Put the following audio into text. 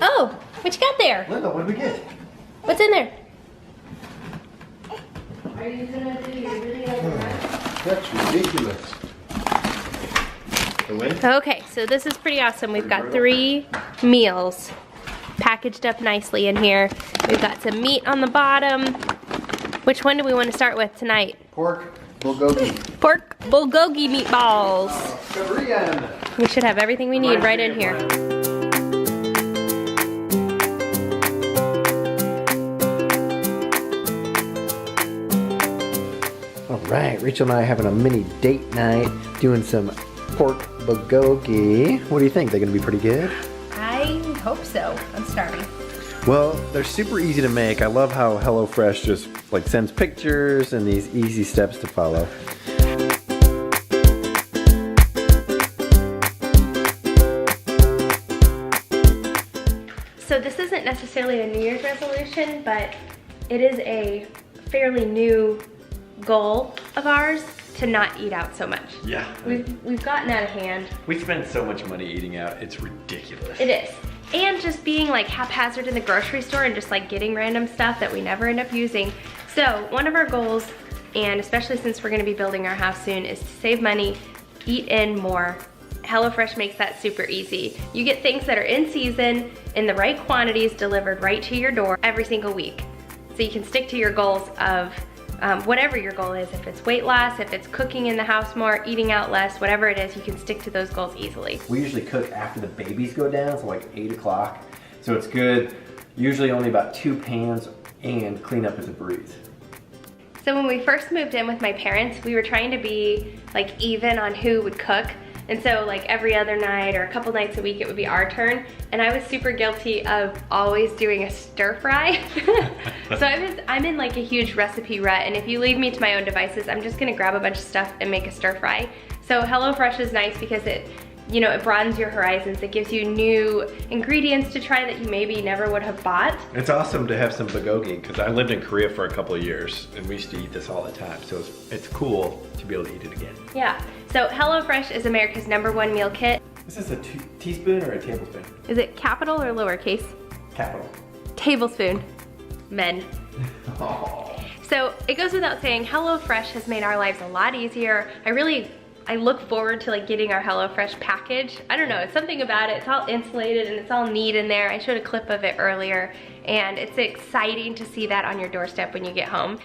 Oh, what you got there? Linda, what did we get? What's in there? Are you gonna do your video right? That's ridiculous. The win? Okay, so this is pretty awesome. We've got 3 meals packaged up nicely in here. We've got some meat on the bottom. Which one do we want to start with tonight? Pork bulgogi. Pork bulgogi meatballs. Korean. We should have everything we need right in here. All right, Rachel and I are having a mini date night, doing some pork bulgogi. What do you think? They're gonna be pretty good? I hope so. I'm starving. Well, they're super easy to make. I love how HelloFresh just like sends pictures and these easy steps to follow. So this isn't necessarily a New Year's resolution, but it is a fairly new goal of ours to not eat out so much. Yeah. We've gotten out of hand. We spend so much money eating out, it's ridiculous. It is. And just being like haphazard in the grocery store and just like getting random stuff that we never end up using. So one of our goals, and especially since we're gonna be building our house soon, is to save money, eat in more. HelloFresh makes that super easy. You get things that are in season, in the right quantities, delivered right to your door every single week. So you can stick to your goals of whatever your goal is. If it's weight loss, if it's cooking in the house more, eating out less, whatever it is, you can stick to those goals easily. We usually cook after the babies go down, so like 8 o'clock. So it's good. Usually only about 2 pans, and cleanup is a breeze. So when we first moved in with my parents, we were trying to be like even on who would cook. And so like every other night or a couple nights a week, it would be our turn. And I was super guilty of always doing a stir fry. So I'm in like a huge recipe rut. And if you leave me to my own devices, I'm just gonna grab a bunch of stuff and make a stir fry. So HelloFresh is nice because it broadens your horizons. It gives you new ingredients to try that you maybe never would have bought. It's awesome to have some bulgogi because I lived in Korea for a couple of years and we used to eat this all the time. So it's cool to be able to eat it again. Yeah, so HelloFresh is America's #1 meal kit. Is this a teaspoon or a tablespoon? Is it capital or lowercase? Capital. Tablespoon. Men. Oh. So it goes without saying, HelloFresh has made our lives a lot easier. I look forward to like getting our HelloFresh package. I don't know, it's something about it. It's all insulated and it's all neat in there. I showed a clip of it earlier and it's exciting to see that on your doorstep when you get home.